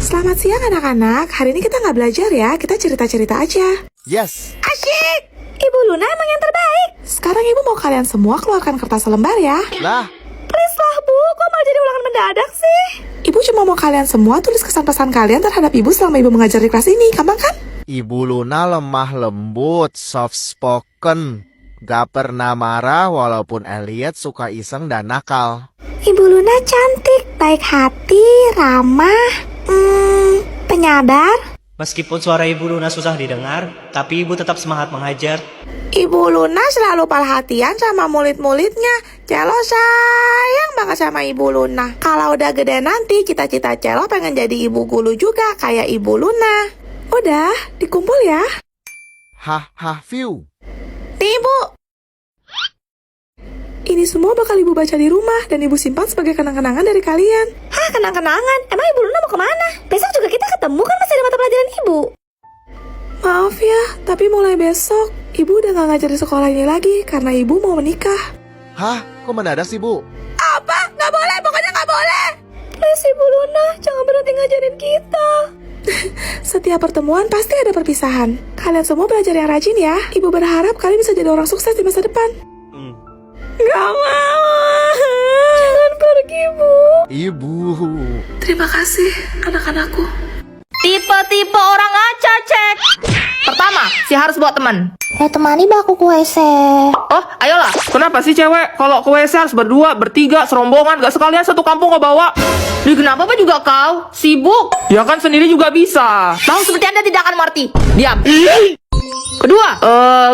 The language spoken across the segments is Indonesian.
Selamat siang anak-anak, hari ini kita nggak belajar ya, kita cerita-cerita aja. Yes. Asyik! Ibu Luna emang yang terbaik. Sekarang ibu mau kalian semua keluarkan kertas selembar ya. Lah, Please lah bu, kok malah jadi ulangan mendadak sih? Ibu cuma mau kalian semua tulis kesan pesan kalian terhadap ibu selama ibu mengajar di kelas ini, gampang kan? Ibu Luna lemah lembut, soft spoken, gak pernah marah walaupun Elliot suka iseng dan nakal. Ibu Luna cantik, baik hati, ramah, penyabar. Meskipun suara Ibu Luna susah didengar, tapi Ibu tetap semangat mengajar. Ibu Luna selalu perhatian sama murid-muridnya. Celo sayang banget sama Ibu Luna. Kalau udah gede nanti, cita-cita Celo pengen jadi ibu guru juga kayak Ibu Luna. Udah, dikumpul ya. View. Nih Ibu. Ini semua bakal Ibu baca di rumah dan Ibu simpan sebagai kenang-kenangan dari kalian. Hah, kenang-kenangan? Emang Ibu Luna mau kemana? Besok juga kita ketemu kan, masih ada mata pelajaran Ibu. Maaf ya, tapi mulai besok Ibu udah gak ngajar di sekolah ini lagi karena Ibu mau menikah. Hah, kok mendadak sih Bu? Apa? Gak boleh, pokoknya gak boleh. Please Ibu Luna, jangan berhenti ngajarin kita. Setiap pertemuan pasti ada perpisahan. Kalian semua belajar yang rajin ya. Ibu berharap kalian bisa jadi orang sukses di masa depan. Gak mau. Jangan pergi, Bu. Ibu. Terima kasih, anak-anakku. Tipe-tipe orang aja, cek. Pertama, si harus bawa teman. Temani baku ke WC. Oh, ayolah. Kenapa sih cewek? Kalau ke WC harus berdua, bertiga, serombongan, gak sekalian satu kampung kau bawa? Kenapa Pak juga kau? Sibuk. Ya kan sendiri juga bisa. Tahu seperti Anda tidak akan mengerti. Diam. Kedua,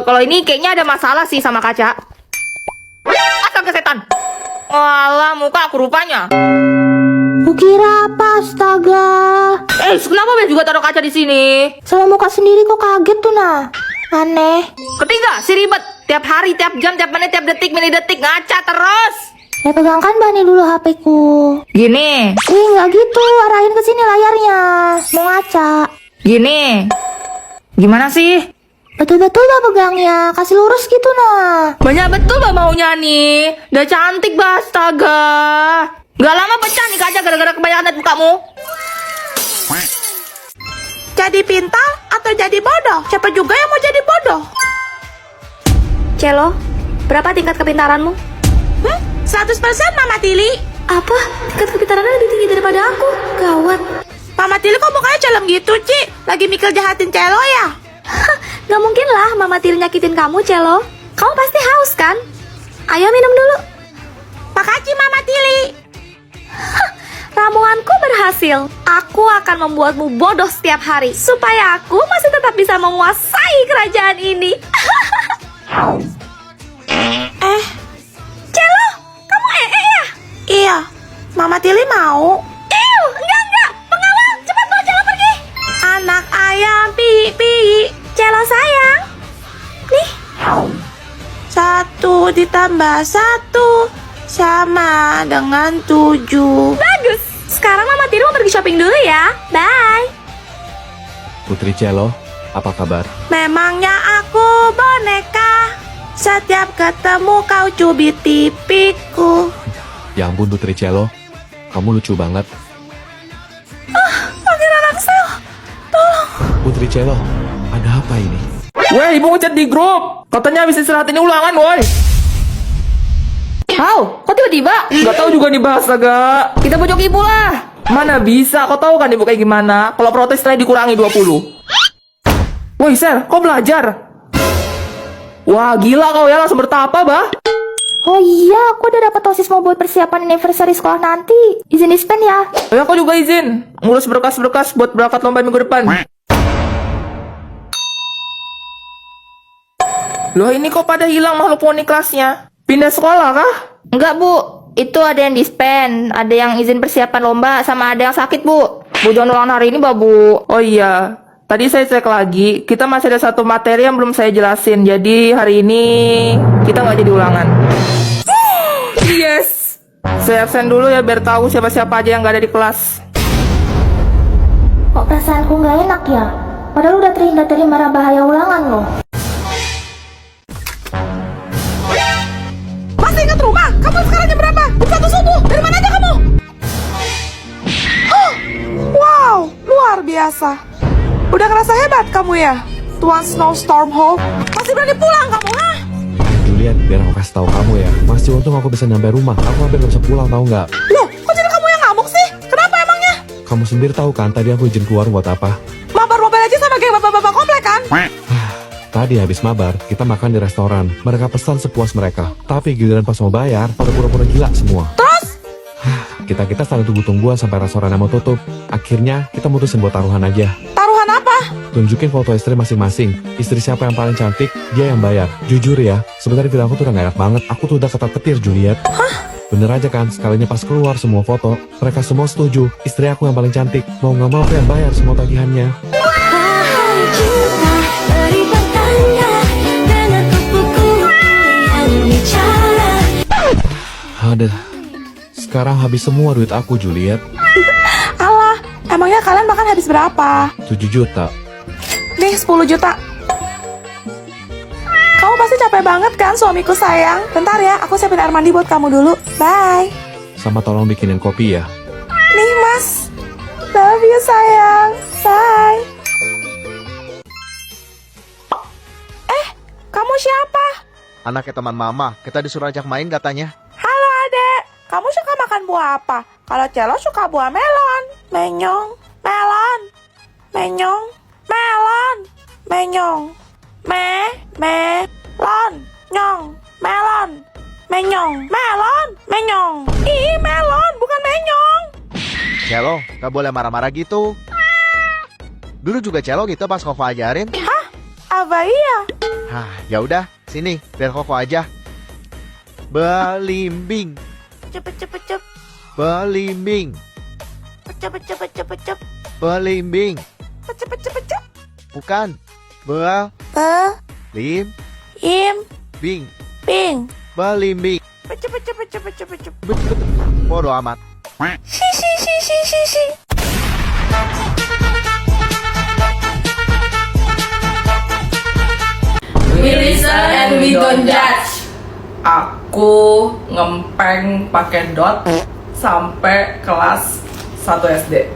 kalau ini kayaknya ada masalah sih sama kaca. Astaga setan. Walah, muka aku rupanya. Kukira apa, astaga. Kenapa Bel juga taruh kaca di sini? Sama muka sendiri kok kaget tuh nah. Aneh. Ketiga, si ribet. Tiap hari, tiap jam, tiap menit, tiap detik, detik ngaca terus. Ya pegangkan Bani dulu HP-ku. Gini, Nggak gitu, arahin ke sini layarnya. Mau ngaca. gini. Gimana sih? Betul-betul bah pegangnya, kasih lurus gitu nah. Banyak betul bah maunya nih. Udah cantik bah, astaga. Gak lama pecah nih kaca gara-gara kebanyakan liat mukamu. Jadi pintar atau jadi bodoh? Siapa juga yang mau jadi bodoh? Celo, berapa tingkat kepintaranmu? 100% Mama Tili. Apa? Tingkat kepintarannya lebih tinggi daripada aku. Gawat. Mama Tili kok mukanya celem gitu, Ci? Lagi mikir jahatin Celo ya? Gak mungkin lah Mama Tiri nyakitin kamu, Celo. Kamu pasti haus kan? Ayo minum dulu. Makasih Mama Tili. Ramuanku berhasil. Aku akan membuatmu bodoh setiap hari supaya aku masih tetap bisa menguasai kerajaan ini. Celo, kamu ya? Iya, Mama Tili mau. Enggak. Pengawal, cepat bawa Celo pergi. Anak ayam pi. Celo sayang. Nih. 1 ditambah 1 sama dengan 7. Bagus. Sekarang Mama Tiri mau pergi shopping dulu ya. Bye. Putri Celo, apa kabar? Memangnya aku boneka? Setiap ketemu kau cubit pipiku. Ya ampun Putri Celo, kamu lucu banget. Pangeran Axel, tolong. Putri Celo, ada apa ini? Weh, ibu ngechat di grup. Katanya habis istirahat ini ulangan, woi. Wow, kok tiba-tiba? Gak tahu juga nih bahasa gak. Kita pojok ibu lah. Mana bisa, kau tahu kan ibu kayak gimana? Kalau protes nilai dikurangi 20. Woi, Sel, kau belajar? Wah, gila kau ya, langsung bertapa, bah. Oh iya, aku udah dapat OSIS mau buat persiapan anniversary sekolah nanti. Izin dispen ya. Ya, kau juga izin. Ngurus berkas-berkas buat berangkat lomba minggu depan. Loh, ini kok pada hilang makhluk poni kelasnya? Pindah sekolah kah? Enggak Bu, itu ada yang dispen, ada yang izin persiapan lomba, sama ada yang sakit Bu. Bu jangan ulang hari ini Bu. Oh iya, tadi saya cek lagi, kita masih ada satu materi yang belum saya jelasin. Jadi hari ini kita nggak jadi ulangan. Yes, saya absen dulu ya biar tahu siapa-siapa aja yang nggak ada di kelas. Kok perasaanku nggak enak ya? Padahal udah terhindar dari marah bahaya ulangan loh. Masih ingat rumah? Kamu sekarang jam berapa? Jam 1 subuh. Dari mana aja kamu? Wow, biasa. Udah ngerasa hebat kamu ya? Tuan Snowstorm Hawk. Masih berani pulang kamu, ha? Juliet, biar aku kasih tahu kamu ya. Masih untung aku bisa nyampe rumah. Aku hampir gak bisa pulang, tahu nggak? Loh, kok jadi kamu yang ngamuk sih? Kenapa emangnya? Kamu sendiri tahu kan tadi aku izin keluar buat apa? Mabar mobil aja sama geng bapak-bapak komplek kan? Tadi habis mabar, kita makan di restoran. Mereka pesan sepuas mereka. Tapi giliran pas mau bayar, pada pura-pura gila semua. Terus? Kita saling tunggu-tungguan sampai restorannya mau tutup. Akhirnya, kita mutusin buat taruhan aja. Taruhan apa? Tunjukin foto istri masing-masing. Istri siapa yang paling cantik, dia yang bayar. Jujur ya, sebenarnya film aku tuh udah gak enak banget. Aku tuh udah ketar-ketir, Juliet. Bener aja kan, sekalinya pas keluar semua foto, mereka semua setuju. Istri aku yang paling cantik. Mau gak mau aku yang bayar semua tagihannya. Aduh, sekarang habis semua duit aku, Juliet. Alah, emangnya kalian makan habis berapa? 7 juta. Nih, 10 juta. Kamu pasti capek banget kan, suamiku sayang? Bentar ya, aku siapin air mandi buat kamu dulu. Bye. Sama tolong bikinin kopi ya. Nih, Mas. Love you, sayang. Bye. Kamu siapa? Anaknya teman mama, kita disuruh ajak main katanya. Halo, adek. Kamu suka makan buah apa? Kalau Celo suka buah melon. Menyong. Melon. Menyong. Melon. Menyong. Melon. Nyong. Melon. Menyong. Melon. Menyong. Ih, melon, bukan menyong. Celo, gak boleh marah-marah gitu. Dulu juga Celo gitu pas Koko ajarin. Hah? Apa iya? Hah, ya udah, sini, biar Koko aja. Belimbing, Cepet. belimbing, Cepet. belimbing. Cepet. Bukan, belimbing, Im. Ping. belimbing. Cepet. Bodoh amat. Si. We listen and we don't judge. Aku ngempeng pakai dot sampai kelas 1 SD.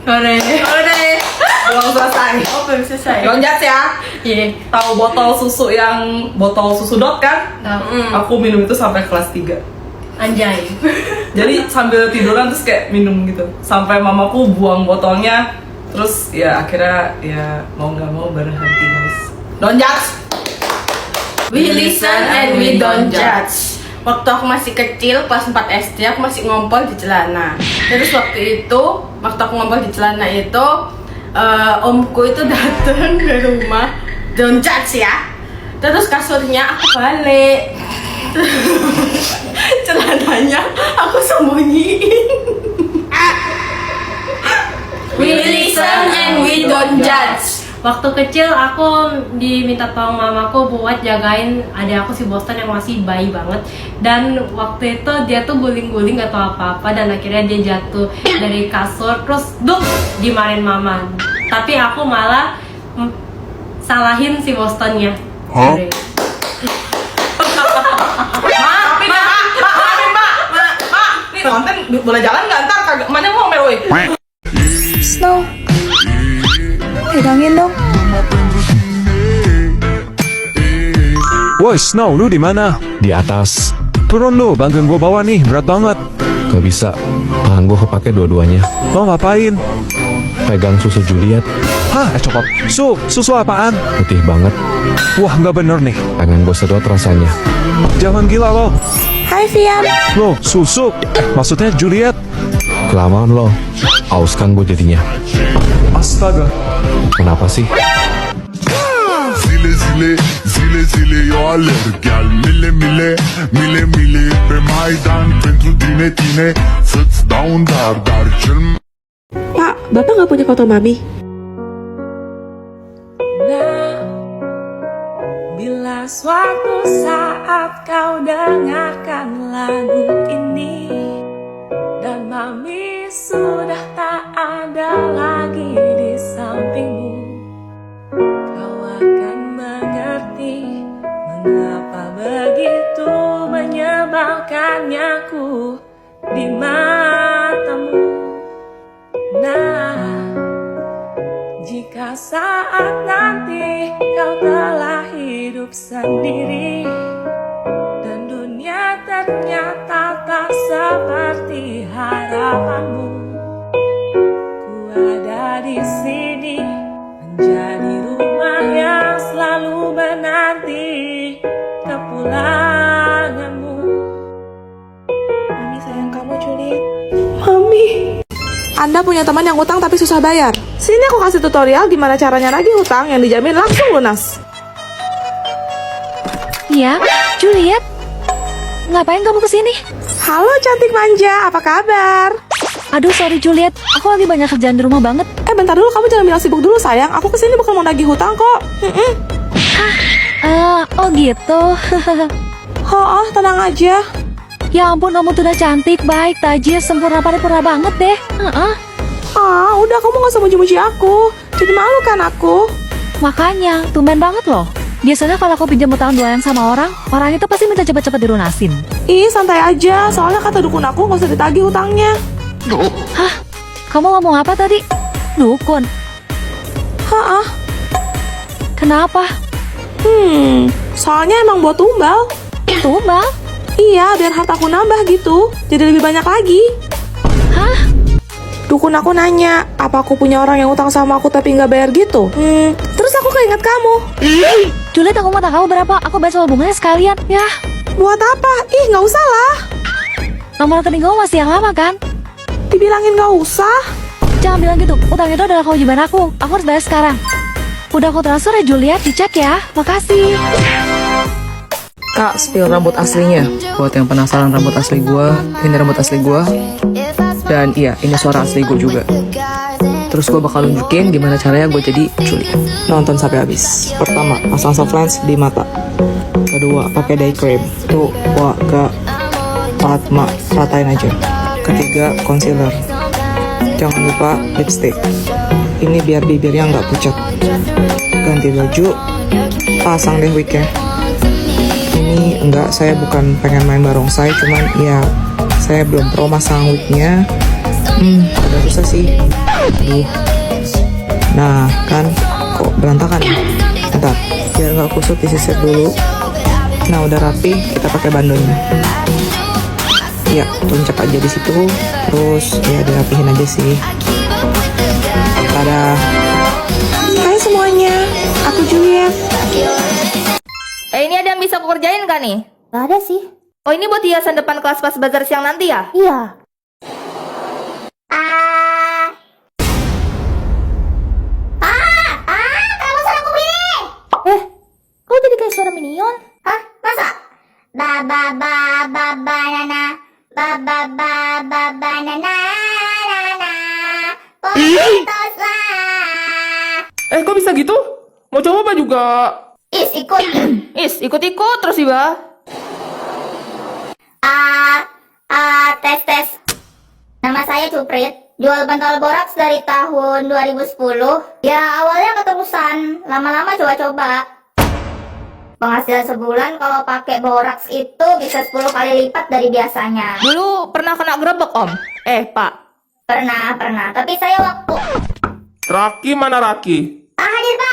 Hore. Belum selesai. Oh, belum selesai. Don't judge ya. Iya. Tahu botol susu dot kan? Aku minum itu sampai kelas 3. Anjay. Jadi sambil tiduran terus kayak minum gitu. Sampai mamaku buang botolnya. Terus ya akhirnya ya mau nggak mau berhenti guys. Don't judge. We listen and we don't judge. Waktu aku masih kecil, kelas 4 SD, aku masih ngompol di celana. Terus waktu aku ngompol di celana itu, omku itu datang ke rumah. Don't judge ya. Terus kasurnya aku balik. Celananya aku sembunyiin. We listen and we don't judge. Waktu kecil aku diminta tolong mamaku buat jagain adik aku si Boston yang masih bayi banget. Dan waktu itu dia tuh guling-guling gak tau apa-apa dan akhirnya dia jatuh dari kasur terus duk dimarahin mama. Tapi aku malah salahin si Bostonnya. Mak, nih konten boleh jalan nggak ntar kagak mana mau meroi. Snow. Pegangin dong. Woi Snow, lu di mana? Di atas. Turun lu, bantuin gua bawa nih, berat banget. Gak bisa, tangan gua kepake dua-duanya. Mau ngapain? Pegang susu Juliet. Hah, coklat. Susu apaan? Putih banget. Wah, nggak bener nih. Pengen gua sedot rasanya. Jangan gila lo. Hai, Vian. Lo, susu. Maksudnya Juliet. Kelamaan lo. Aus kan gue jadinya. Astaga. Kenapa sih? Zile eu alerg Iar mile pe Maidan Pentru tine Să-ți dau un dar cel Pak, Bapak nggak punya foto Mami? Nah, bila suatu saat kau dengarkan lagu ini dan Mami sudah tak ada lagi di sampingmu, kau akan mengerti mengapa begitu menyebalkannya aku di matamu. Nah, saat nanti kau telah hidup sendiri dan dunia ternyata tak seperti harapanmu. Ku ada di sini menjadi rumah yang selalu menanti kepulanganmu. Mami sayang kamu, Juliet. Mami. Anda punya teman yang utang tapi susah bayar. Sini aku kasih tutorial gimana caranya nagih hutang yang dijamin langsung lunas. Iya, Juliet. Ngapain kamu kesini? Halo cantik manja, apa kabar? Aduh, sorry Juliet. Aku lagi banyak kerjaan di rumah banget. Bentar dulu, kamu jangan bilang sibuk dulu sayang. Aku kesini bukan mau nagih hutang kok. Oh gitu. Oh, tenang aja. Ya ampun, kamu tuh udah cantik, baik, tajir, sempurna paripurna banget deh. Udah kamu gak usah muji-muji aku. Jadi malu kan aku? Makanya, tumben banget loh. Biasanya kalau aku pinjam utang duaan sama orang itu pasti minta cepet-cepet dilunasin. Ih, santai aja. Soalnya kata dukun aku gak usah ditagih hutangnya. Hah? Kamu ngomong apa tadi? Dukun? Kenapa? Soalnya emang buat tumbal. Tumbal? Iya, biar hartaku nambah gitu. Jadi lebih banyak lagi. Hah? Dukun aku nanya, apa aku punya orang yang utang sama aku tapi nggak bayar gitu? Terus aku keinget kamu. Juliet, aku mau tahu berapa. Aku bayar soal bunganya sekalian. Ya. Buat apa? Ih, nggak usah lah. Nomor rekening kamu masih yang lama kan? Dibilangin nggak usah. Jangan bilang gitu. Utang itu adalah kewajiban aku. Aku harus bayar sekarang. Udah aku transfer ya Juliet, dicek ya. Makasih. Kak, spill rambut aslinya. Buat yang penasaran rambut asli gua, ini rambut asli gua. Dan iya, ini suara asli gua juga. Terus gua bakal nunjukin gimana caranya gua jadi Juliet. Nonton sampai habis. Pertama, pasang soft lens di mata. Kedua, pakai day cream. Tuh, ratain aja. Ketiga, concealer. Jangan lupa lipstick. Ini biar bibirnya nggak pucat. Ganti baju, pasang deh wignya. Ini enggak, saya bukan pengen main barongsai, cuman ya saya belum pro masang wignya. Agak susah sih. Aduh. Nah kan, kok berantakan ya? Bentar, biar nggak kusut disisir dulu. Nah udah rapi, kita pakai bandulnya. Ya, tuncap aja di situ, terus ya dirapihin aja sih. Dadah. Hai semuanya, aku Juliet. Ini ada yang bisa aku kerjain kan nih? Gak ada sih. Oh, ini buat hiasan depan kelas pas bazar siang nanti ya? Iya. Kamu suara aku begini. Kau jadi kayak suara Minion? Hah? Masa? Banana. Banana. Potatoes lah. Kok bisa gitu? Mau coba apa juga? Ikut-ikut terus sih, Bah. Tes. Nama saya Cuprit. Jual bantal boraks dari tahun 2010. Ya awalnya keterusan, lama-lama coba-coba. Penghasilan sebulan kalau pakai boraks itu bisa 10 kali lipat dari biasanya. Dulu pernah kena gerebek, Om? Pak. Pernah. Tapi saya waktu... Raki mana Raki? Hadir Pak.